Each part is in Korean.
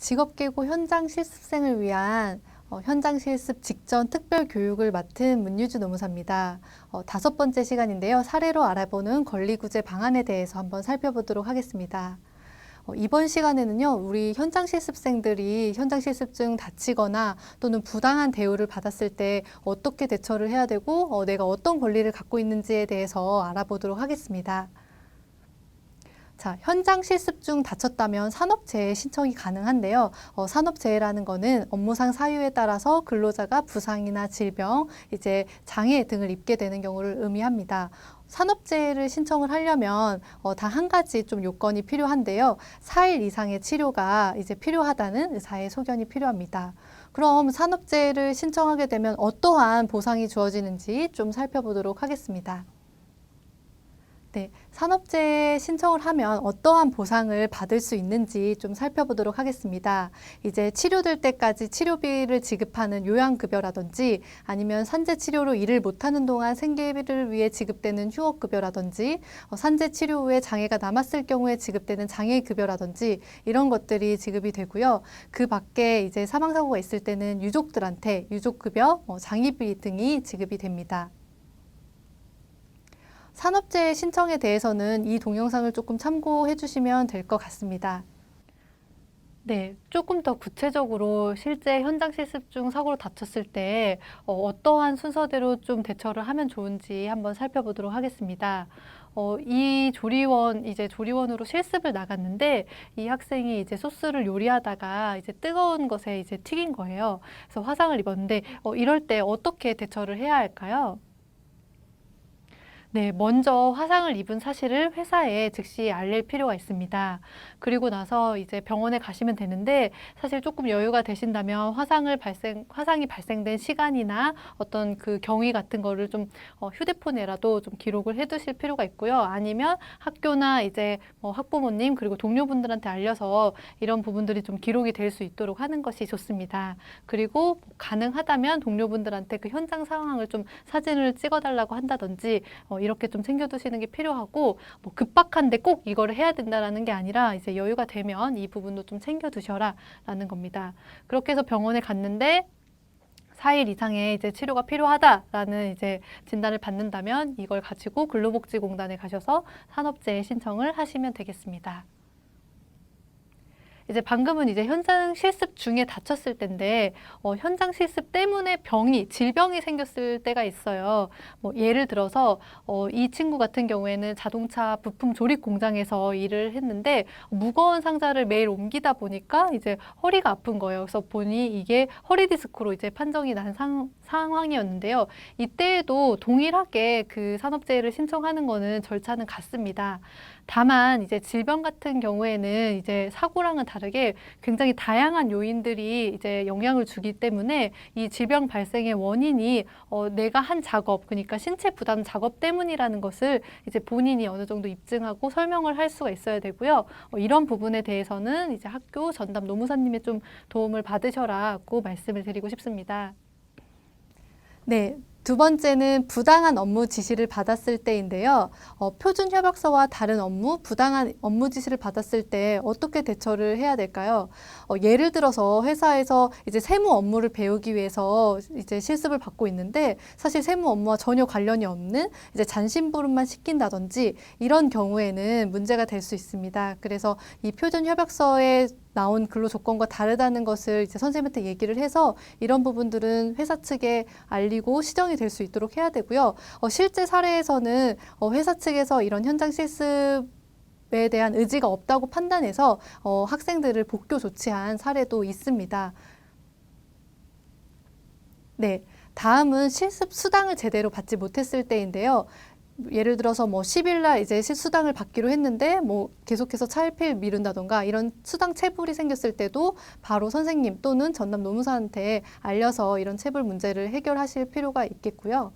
직업계고 현장 실습생을 위한 현장 실습 직전 특별 교육을 맡은 문유주 노무사입니다. 5번째 시간인데요. 사례로 알아보는 권리구제 방안에 대해서 한번 살펴보도록 하겠습니다. 이번 시간에는요, 우리 현장 실습생들이 현장 실습 중 다치거나 또는 부당한 대우를 받았을 때 어떻게 대처를 해야 되고 내가 어떤 권리를 갖고 있는지에 대해서 알아보도록 하겠습니다. 자, 현장 실습 중 다쳤다면 산업재해 신청이 가능한데요. 산업재해라는 거는 업무상 사유에 따라서 근로자가 부상이나 질병, 장애 등을 입게 되는 경우를 의미합니다. 산업재해를 신청을 하려면 단 한 가지 좀 요건이 필요한데요. 4일 이상의 치료가 필요하다는 의사의 소견이 필요합니다. 그럼 산업재해를 신청하게 되면 어떠한 보상이 주어지는지 좀 살펴보도록 하겠습니다. 네, 산업재해 신청을 하면 어떠한 보상을 받을 수 있는지 좀 살펴보도록 하겠습니다. 치료될 때까지 치료비를 지급하는 요양급여라든지 아니면 산재치료로 일을 못하는 동안 생계비를 위해 지급되는 휴업급여라든지 산재치료 후에 장애가 남았을 경우에 지급되는 장애급여라든지 이런 것들이 지급이 되고요. 그 밖에 사망사고가 있을 때는 유족들한테 유족급여, 장의비 등이 지급이 됩니다. 산업재해 신청에 대해서는 이 동영상을 조금 참고해 주시면 될 것 같습니다. 네, 조금 더 구체적으로 실제 현장 실습 중 사고로 다쳤을 때 어떠한 순서대로 좀 대처를 하면 좋은지 한번 살펴보도록 하겠습니다. 이 조리원으로 실습을 나갔는데 이 학생이 소스를 요리하다가 뜨거운 것에 튀긴 거예요. 그래서 화상을 입었는데 이럴 때 어떻게 대처를 해야 할까요? 네, 먼저 화상을 입은 사실을 회사에 즉시 알릴 필요가 있습니다. 그리고 나서 병원에 가시면 되는데 사실 조금 여유가 되신다면 화상이 발생된 시간이나 어떤 그 경위 같은 거를 좀 휴대폰에라도 좀 기록을 해 두실 필요가 있고요. 아니면 학교나 학부모님 그리고 동료분들한테 알려서 이런 부분들이 좀 기록이 될 수 있도록 하는 것이 좋습니다. 그리고 가능하다면 동료분들한테 그 현장 상황을 좀 사진을 찍어달라고 한다든지 이렇게 좀 챙겨두시는 게 필요하고 급박한데 꼭 이거를 해야 된다라는 게 아니라 여유가 되면 이 부분도 좀 챙겨두셔라 라는 겁니다. 그렇게 해서 병원에 갔는데 4일 이상의 치료가 필요하다라는 진단을 받는다면 이걸 가지고 근로복지공단에 가셔서 산업재해 신청을 하시면 되겠습니다. 방금은 현장 실습 중에 다쳤을 때인데 현장 실습 때문에 질병이 생겼을 때가 있어요. 예를 들어서 이 친구 같은 경우에는 자동차 부품 조립 공장에서 일을 했는데 무거운 상자를 매일 옮기다 보니까 허리가 아픈 거예요. 그래서 보니 이게 허리 디스크로 판정이 난 상황이었는데요. 이때에도 동일하게 그 산업재해를 신청하는 거는 절차는 같습니다. 다만 질병 같은 경우에는 사고랑은 다르게 굉장히 다양한 요인들이 영향을 주기 때문에 이 질병 발생의 원인이 내가 한 작업, 그러니까 신체 부담 작업 때문이라는 것을 본인이 어느 정도 입증하고 설명을 할 수가 있어야 되고요. 이런 부분에 대해서는 학교 전담 노무사님의 좀 도움을 받으셔라고 말씀을 드리고 싶습니다. 네. 두 번째는 부당한 업무 지시를 받았을 때인데요. 표준 협약서와 다른 부당한 업무 지시를 받았을 때 어떻게 대처를 해야 될까요? 예를 들어서 회사에서 세무 업무를 배우기 위해서 실습을 받고 있는데 사실 세무 업무와 전혀 관련이 없는 잔심부름만 시킨다든지 이런 경우에는 문제가 될 수 있습니다. 그래서 이 표준 협약서에 나온 근로 조건과 다르다는 것을 선생님한테 얘기를 해서 이런 부분들은 회사 측에 알리고 시정이 될 수 있도록 해야 되고요. 실제 사례에서는 회사 측에서 이런 현장 실습에 대한 의지가 없다고 판단해서 학생들을 복교 조치한 사례도 있습니다. 네, 다음은 실습 수당을 제대로 받지 못했을 때인데요. 예를 들어서 10일 날 수당을 받기로 했는데 계속해서 차일피일 미룬다던가 이런 수당 체불이 생겼을 때도 바로 선생님 또는 전담 노무사한테 알려서 이런 체불 문제를 해결하실 필요가 있겠고요.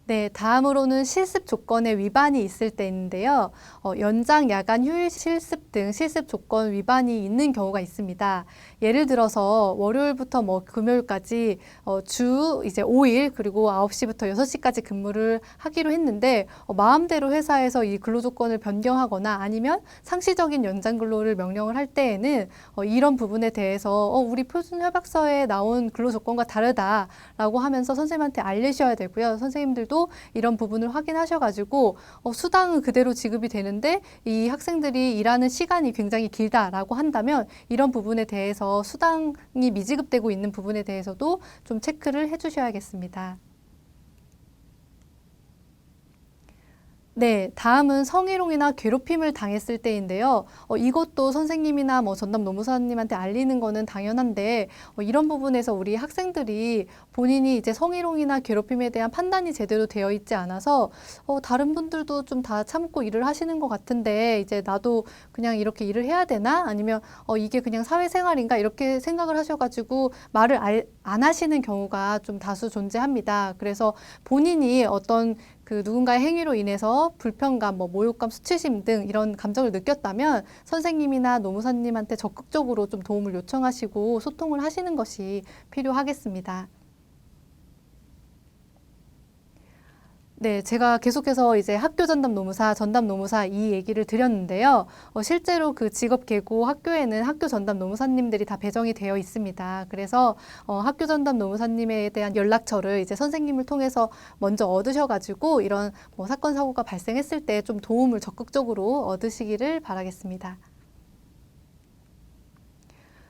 네, 다음으로는 실습 조건의 위반이 있을 때인데요. 연장, 야간, 휴일 실습 등 실습 조건 위반이 있는 경우가 있습니다. 예를 들어서 월요일부터 뭐 금요일까지 주 이제 5일 그리고 9시부터 6시까지 근무를 하기로 했는데 마음대로 회사에서 이 근로 조건을 변경하거나 아니면 상시적인 연장 근로를 명령을 할 때에는 이런 부분에 대해서 우리 표준 협약서에 나온 근로 조건과 다르다라고 하면서 선생님한테 알리셔야 되고요. 선생님들도 이런 부분을 확인하셔가지고 수당은 그대로 지급이 되는데 이 학생들이 일하는 시간이 굉장히 길다라고 한다면 이런 부분에 대해서 수당이 미지급되고 있는 부분에 대해서도 좀 체크를 해주셔야겠습니다. 네, 다음은 성희롱이나 괴롭힘을 당했을 때인데요. 이것도 선생님이나 뭐 전담 노무사님한테 알리는 거는 당연한데 이런 부분에서 우리 학생들이 본인이 이제 성희롱이나 괴롭힘에 대한 판단이 제대로 되어 있지 않아서 다른 분들도 좀 다 참고 일을 하시는 것 같은데 이제 나도 그냥 이렇게 일을 해야 되나? 아니면 이게 그냥 사회생활인가? 이렇게 생각을 하셔가지고 말을 안 하시는 경우가 좀 다수 존재합니다. 그래서 본인이 어떤 그 누군가의 행위로 인해서 불편감, 뭐 모욕감, 수치심 등 이런 감정을 느꼈다면 선생님이나 노무사님한테 적극적으로 좀 도움을 요청하시고 소통을 하시는 것이 필요하겠습니다. 네, 제가 계속해서 이제 학교 전담 노무사, 전담 노무사 이 얘기를 드렸는데요. 실제로 그 직업 계고 학교에는 학교 전담 노무사님들이 다 배정이 되어 있습니다. 그래서 학교 전담 노무사님에 대한 연락처를 이제 선생님을 통해서 먼저 얻으셔가지고 이런 뭐 사건 사고가 발생했을 때 좀 도움을 적극적으로 얻으시기를 바라겠습니다.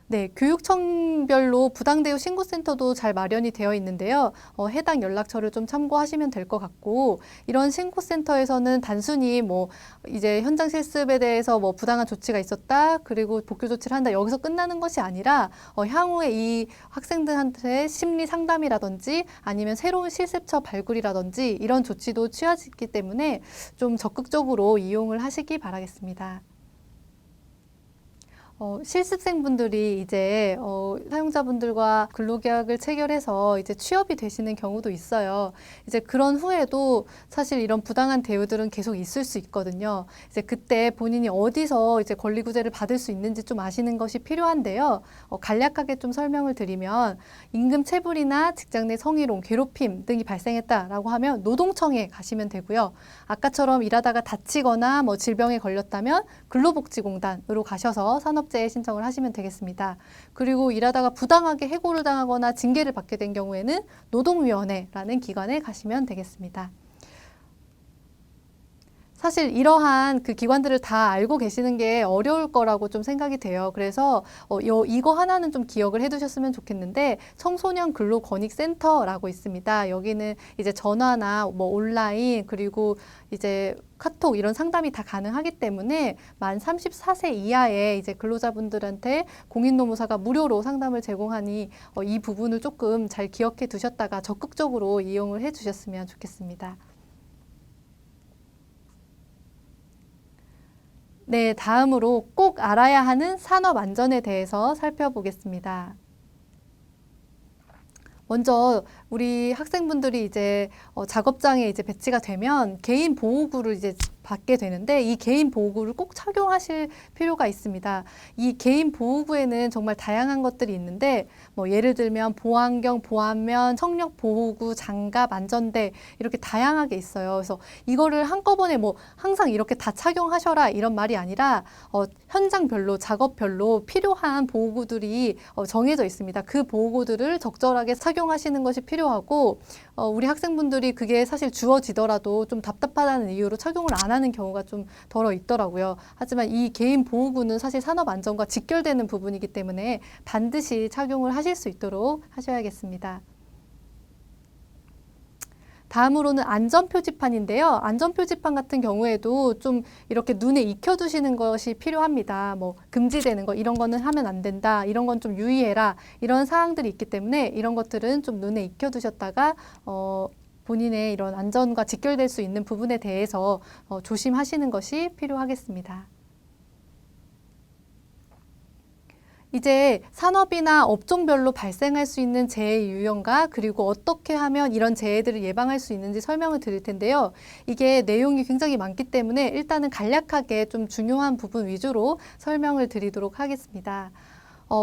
네, 교육청별로 부당대우 신고센터도 잘 마련이 되어 있는데요. 해당 연락처를 좀 참고하시면 될 것 같고, 이런 신고센터에서는 단순히 뭐 이제 현장 실습에 대해서 뭐 부당한 조치가 있었다, 그리고 복교 조치를 한다, 여기서 끝나는 것이 아니라 향후에 이 학생들한테 심리 상담이라든지 아니면 새로운 실습처 발굴이라든지 이런 조치도 취하기 때문에 좀 적극적으로 이용을 하시기 바라겠습니다. 실습생분들이 이제 사용자분들과 근로계약을 체결해서 이제 취업이 되시는 경우도 있어요. 이제 그런 후에도 사실 이런 부당한 대우들은 계속 있을 수 있거든요. 이제 그때 본인이 어디서 이제 권리구제를 받을 수 있는지 좀 아시는 것이 필요한데요. 간략하게 좀 설명을 드리면 임금 체불이나 직장 내 성희롱, 괴롭힘 등이 발생했다라고 하면 노동청에 가시면 되고요. 아까처럼 일하다가 다치거나 뭐 질병에 걸렸다면 근로복지공단으로 가셔서 산업재해 신청을 하시면 되겠습니다. 그리고 일하다가 부당하게 해고를 당하거나 징계를 받게 된 경우에는 노동위원회라는 기관에 가시면 되겠습니다. 사실 이러한 그 기관들을 다 알고 계시는 게 어려울 거라고 좀 생각이 돼요. 그래서 이거 하나는 좀 기억을 해두셨으면 좋겠는데 청소년 근로권익센터라고 있습니다. 여기는 이제 전화나 뭐 온라인 그리고 이제 카톡 이런 상담이 다 가능하기 때문에 만 34세 이하의 이제 근로자분들한테 공인노무사가 무료로 상담을 제공하니 이 부분을 조금 잘 기억해 두셨다가 적극적으로 이용을 해 주셨으면 좋겠습니다. 네, 다음으로 꼭 알아야 하는 산업 안전에 대해서 살펴보겠습니다. 먼저 우리 학생분들이 이제 작업장에 이제 배치가 되면 개인 보호구를 이제 받게 되는데 이 개인 보호구를 꼭 착용하실 필요가 있습니다. 이 개인 보호구에는 정말 다양한 것들이 있는데 뭐 예를 들면 보안경, 보안면, 청력 보호구, 장갑, 안전대 이렇게 다양하게 있어요. 그래서 이거를 한꺼번에 뭐 항상 이렇게 다 착용하셔라 이런 말이 아니라 현장별로 작업별로 필요한 보호구들이 정해져 있습니다. 그 보호구들을 적절하게 착용하시는 것이 필요하고 우리 학생분들이 그게 사실 주어지더라도 좀 답답하다는 이유로 착용을 안 하는 경우가 좀 덜어 있더라고요. 하지만 이 개인 보호구는 사실 산업 안전과 직결되는 부분이기 때문에 반드시 착용을 하실 수 있도록 하셔야겠습니다. 다음으로는 안전표지판인데요. 안전표지판 같은 경우에도 좀 이렇게 눈에 익혀두시는 것이 필요합니다. 뭐 금지되는 거 이런 거는 하면 안 된다. 이런 건 좀 유의해라. 이런 사항들이 있기 때문에 이런 것들은 좀 눈에 익혀두셨다가 본인의 이런 안전과 직결될 수 있는 부분에 대해서 조심하시는 것이 필요하겠습니다. 이제 산업이나 업종별로 발생할 수 있는 재해 유형과 그리고 어떻게 하면 이런 재해들을 예방할 수 있는지 설명을 드릴 텐데요. 이게 내용이 굉장히 많기 때문에 일단은 간략하게 좀 중요한 부분 위주로 설명을 드리도록 하겠습니다.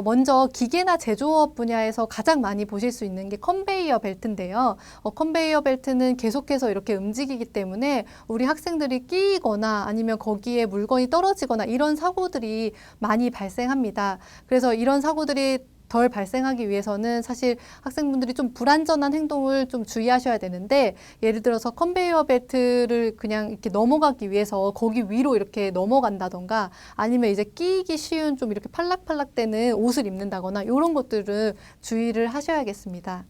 먼저 기계나 제조업 분야에서 가장 많이 보실 수 있는 게 컨베이어 벨트인데요. 컨베이어 벨트는 계속해서 이렇게 움직이기 때문에 우리 학생들이 끼거나 아니면 거기에 물건이 떨어지거나 이런 사고들이 많이 발생합니다. 그래서 이런 사고들이 덜 발생하기 위해서는 사실 학생분들이 좀 불안전한 행동을 좀 주의하셔야 되는데, 예를 들어서 컨베이어 벨트를 그냥 이렇게 넘어가기 위해서 거기 위로 이렇게 넘어간다던가 아니면 이제 끼기 쉬운 좀 이렇게 팔락팔락 되는 옷을 입는다거나 이런 것들은 주의를 하셔야겠습니다.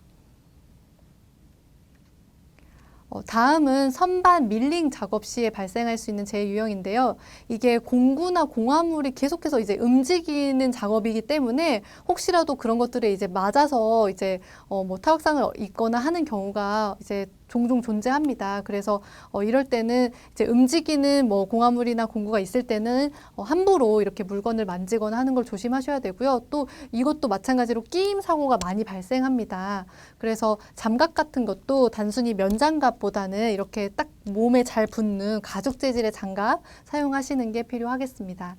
다음은 선반 밀링 작업 시에 발생할 수 있는 재해 유형인데요. 이게 공구나 공화물이 계속해서 이제 움직이는 작업이기 때문에 혹시라도 그런 것들에 이제 맞아서 이제 뭐 타박상을 입거나 하는 경우가 이제 종종 존재합니다. 그래서 이럴 때는 이제 움직이는 뭐 공화물이나 공구가 있을 때는 함부로 이렇게 물건을 만지거나 하는 걸 조심하셔야 되고요. 또 이것도 마찬가지로 끼임 사고가 많이 발생합니다. 그래서 장갑 같은 것도 단순히 면장갑보다는 이렇게 딱 몸에 잘 붙는 가죽 재질의 장갑 사용하시는 게 필요하겠습니다.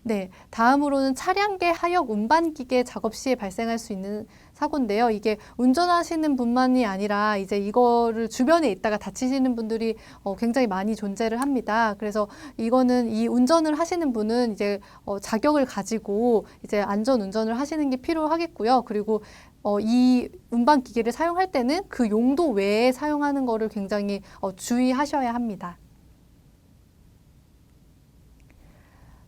네, 다음으로는 차량계 하역 운반기계 작업 시에 발생할 수 있는 사고인데요. 이게 운전하시는 분만이 아니라 이제 이거를 주변에 있다가 다치시는 분들이 굉장히 많이 존재를 합니다. 그래서 이거는 이 운전을 하시는 분은 이제 자격을 가지고 이제 안전 운전을 하시는 게 필요하겠고요. 그리고 이 운반 기계를 사용할 때는 그 용도 외에 사용하는 거를 굉장히 주의하셔야 합니다.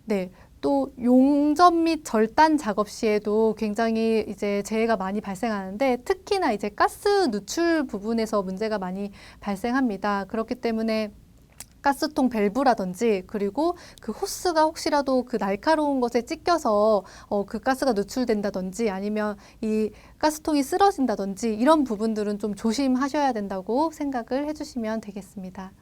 네. 또 용접 및 절단 작업 시에도 굉장히 이제 재해가 많이 발생하는데, 특히나 이제 가스 누출 부분에서 문제가 많이 발생합니다. 그렇기 때문에 가스통 밸브라든지 그리고 그 호스가 혹시라도 그 날카로운 것에 찢겨서 그 가스가 누출된다든지 아니면 이 가스통이 쓰러진다든지 이런 부분들은 좀 조심하셔야 된다고 생각을 해주시면 되겠습니다.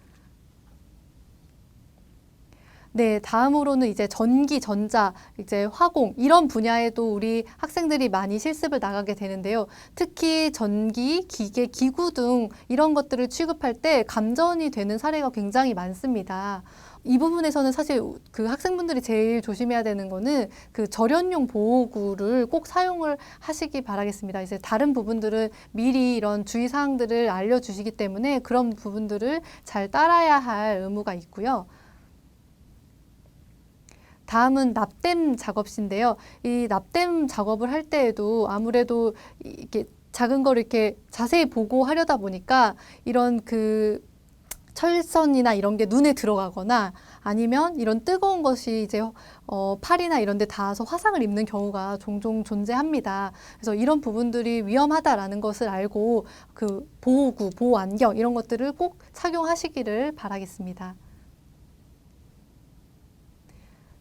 네, 다음으로는 이제 전기, 전자, 이제 화공 이런 분야에도 우리 학생들이 많이 실습을 나가게 되는데요. 특히 전기, 기계, 기구 등 이런 것들을 취급할 때 감전이 되는 사례가 굉장히 많습니다. 이 부분에서는 사실 그 학생분들이 제일 조심해야 되는 거는 그 절연용 보호구를 꼭 사용을 하시기 바라겠습니다. 이제 다른 부분들은 미리 이런 주의사항들을 알려주시기 때문에 그런 부분들을 잘 따라야 할 의무가 있고요. 다음은 납땜 작업시인데요. 이 납땜 작업을 할 때에도 아무래도 이렇게 작은 걸 이렇게 자세히 보고 하려다 보니까 이런 그 철선이나 이런 게 눈에 들어가거나 아니면 이런 뜨거운 것이 이제 팔이나 이런 데 닿아서 화상을 입는 경우가 종종 존재합니다. 그래서 이런 부분들이 위험하다라는 것을 알고 그 보호구, 보호 안경 이런 것들을 꼭 착용하시기를 바라겠습니다.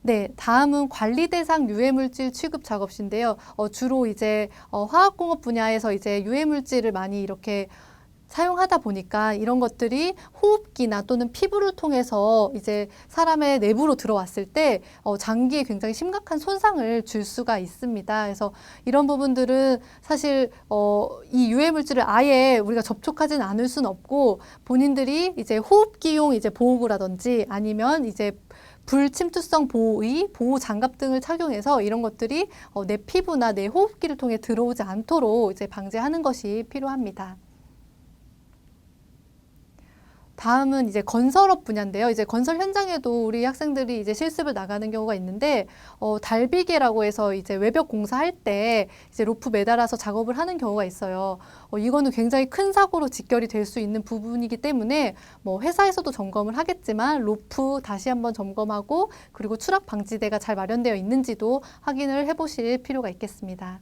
네, 다음은 관리 대상 유해물질 취급 작업시인데요. 주로 이제 화학공업 분야에서 이제 유해물질을 많이 이렇게 사용하다 보니까 이런 것들이 호흡기나 또는 피부를 통해서 이제 사람의 내부로 들어왔을 때 장기에 굉장히 심각한 손상을 줄 수가 있습니다. 그래서 이런 부분들은 사실 이 유해물질을 아예 우리가 접촉하지는 않을 수는 없고 본인들이 이제 호흡기용 이제 보호구라든지 아니면 이제 불침투성 보호의, 보호 장갑 등을 착용해서 이런 것들이 내 피부나 내 호흡기를 통해 들어오지 않도록 이제 방지하는 것이 필요합니다. 다음은 이제 건설업 분야인데요. 이제 건설 현장에도 우리 학생들이 이제 실습을 나가는 경우가 있는데, 달비계라고 해서 이제 외벽 공사할 때 이제 로프 매달아서 작업을 하는 경우가 있어요. 이거는 굉장히 큰 사고로 직결이 될 수 있는 부분이기 때문에 뭐 회사에서도 점검을 하겠지만 로프 다시 한번 점검하고 그리고 추락 방지대가 잘 마련되어 있는지도 확인을 해보실 필요가 있겠습니다.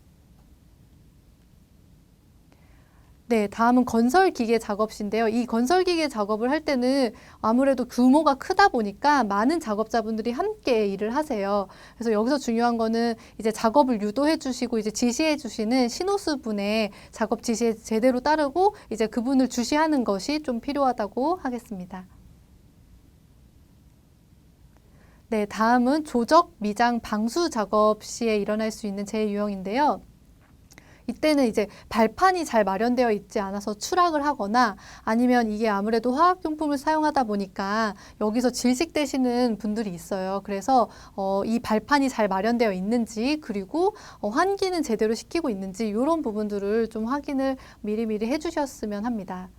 네, 다음은 건설기계 작업시인데요. 이 건설기계 작업을 할 때는 아무래도 규모가 크다 보니까 많은 작업자분들이 함께 일을 하세요. 그래서 여기서 중요한 거는 이제 작업을 유도해 주시고 이제 지시해 주시는 신호수분의 작업 지시에 제대로 따르고 이제 그분을 주시하는 것이 좀 필요하다고 하겠습니다. 네, 다음은 조적, 미장, 방수 작업 시에 일어날 수 있는 재유형인데요. 이때는 이제 발판이 잘 마련되어 있지 않아서 추락을 하거나 아니면 이게 아무래도 화학용품을 사용하다 보니까 여기서 질식되시는 분들이 있어요. 그래서 이 발판이 잘 마련되어 있는지 그리고 환기는 제대로 시키고 있는지 이런 부분들을 좀 확인을 미리미리 해주셨으면 합니다.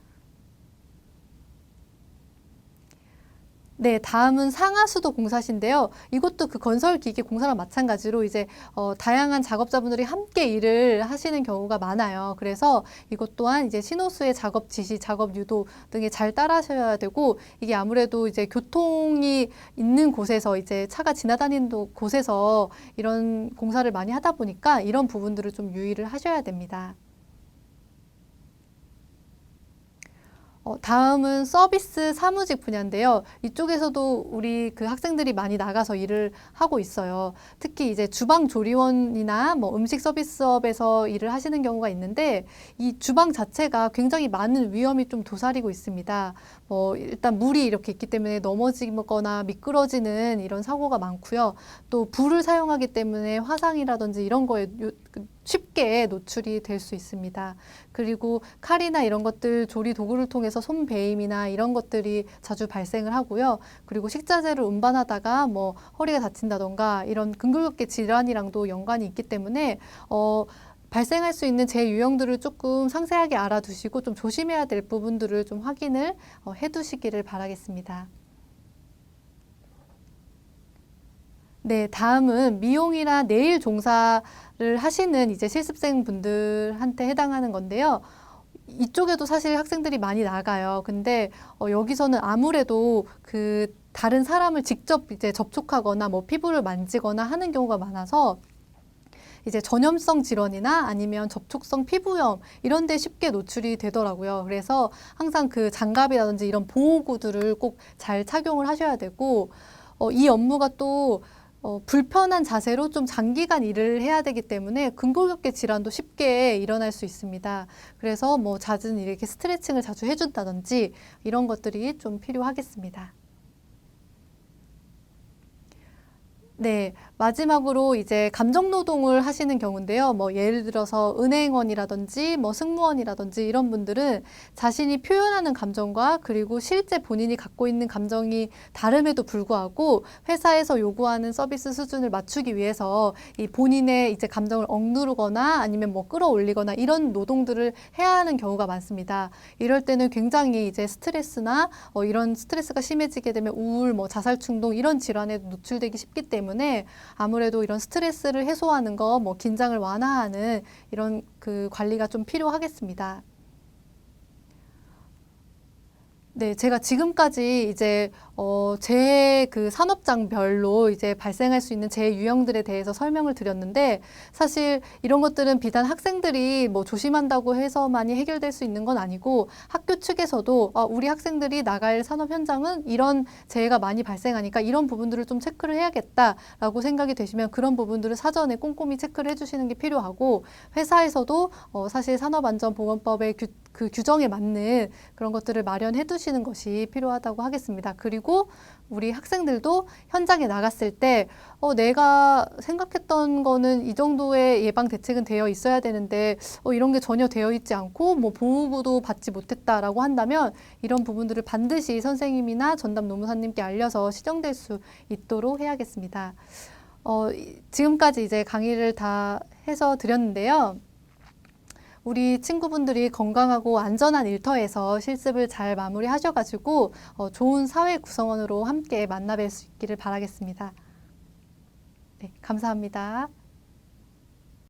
네, 다음은 상하수도 공사시인데요. 이것도 그 건설기계 공사랑 마찬가지로 이제 다양한 작업자분들이 함께 일을 하시는 경우가 많아요. 그래서 이것 또한 이제 신호수의 작업 지시, 작업 유도 등에 잘 따라하셔야 되고 이게 아무래도 이제 교통이 있는 곳에서 이제 차가 지나다니는 곳에서 이런 공사를 많이 하다 보니까 이런 부분들을 좀 유의를 하셔야 됩니다. 다음은 서비스 사무직 분야인데요. 이쪽에서도 우리 그 학생들이 많이 나가서 일을 하고 있어요. 특히 이제 주방 조리원이나 뭐 음식 서비스업에서 일을 하시는 경우가 있는데 이 주방 자체가 굉장히 많은 위험이 좀 도사리고 있습니다. 일단 물이 이렇게 있기 때문에 넘어지거나 미끄러지는 이런 사고가 많고요. 또 불을 사용하기 때문에 화상이라든지 이런 거에 쉽게 노출이 될 수 있습니다. 그리고 칼이나 이런 것들 조리 도구를 통해서 손베임이나 이런 것들이 자주 발생을 하고요. 그리고 식자재를 운반하다가 뭐 허리가 다친다던가 이런 근골격계 질환이랑도 연관이 있기 때문에 발생할 수 있는 제 유형들을 조금 상세하게 알아두시고 좀 조심해야 될 부분들을 좀 확인을 해두시기를 바라겠습니다. 네, 다음은 미용이나 네일 종사를 하시는 이제 실습생 분들한테 해당하는 건데요. 이쪽에도 사실 학생들이 많이 나가요. 근데 여기서는 아무래도 그 다른 사람을 직접 이제 접촉하거나 뭐 피부를 만지거나 하는 경우가 많아서 이제 전염성 질환이나 아니면 접촉성 피부염 이런 데 쉽게 노출이 되더라고요. 그래서 항상 그 장갑이라든지 이런 보호구들을 꼭 잘 착용을 하셔야 되고 이 업무가 또 불편한 자세로 좀 장기간 일을 해야 되기 때문에 근골격계 질환도 쉽게 일어날 수 있습니다. 그래서 뭐 잦은 이렇게 스트레칭을 자주 해준다든지 이런 것들이 좀 필요하겠습니다. 네, 마지막으로 이제 감정노동을 하시는 경우인데요. 뭐 예를 들어서 은행원이라든지 뭐 승무원이라든지 이런 분들은 자신이 표현하는 감정과 그리고 실제 본인이 갖고 있는 감정이 다름에도 불구하고 회사에서 요구하는 서비스 수준을 맞추기 위해서 이 본인의 이제 감정을 억누르거나 아니면 뭐 끌어올리거나 이런 노동들을 해야 하는 경우가 많습니다. 이럴 때는 굉장히 이제 스트레스나 이런 스트레스가 심해지게 되면 우울, 뭐 자살 충동 이런 질환에 노출되기 쉽기 때문에 아무래도 이런 스트레스를 해소하는 거, 뭐 긴장을 완화하는 이런 그 관리가 좀 필요하겠습니다. 네, 제가 지금까지 이제 제 그 산업장별로 이제 발생할 수 있는 제 유형들에 대해서 설명을 드렸는데 사실 이런 것들은 비단 학생들이 뭐 조심한다고 해서만이 해결될 수 있는 건 아니고 학교 측에서도 우리 학생들이 나갈 산업 현장은 이런 재해가 많이 발생하니까 이런 부분들을 좀 체크를 해야겠다라고 생각이 되시면 그런 부분들을 사전에 꼼꼼히 체크를 해주시는 게 필요하고 회사에서도 사실 산업안전보건법의 그 규정에 맞는 그런 것들을 마련해 두시는 것이 필요하다고 하겠습니다. 그리고 우리 학생들도 현장에 나갔을 때 내가 생각했던 거는 이 정도의 예방 대책은 되어 있어야 되는데 이런 게 전혀 되어 있지 않고 뭐 보호구도 받지 못했다라고 한다면 이런 부분들을 반드시 선생님이나 전담 노무사님께 알려서 시정될 수 있도록 해야겠습니다. 지금까지 이제 강의를 다 해서 드렸는데요. 우리 친구분들이 건강하고 안전한 일터에서 실습을 잘 마무리하셔가지고 좋은 사회 구성원으로 함께 만나 뵐 수 있기를 바라겠습니다. 네, 감사합니다.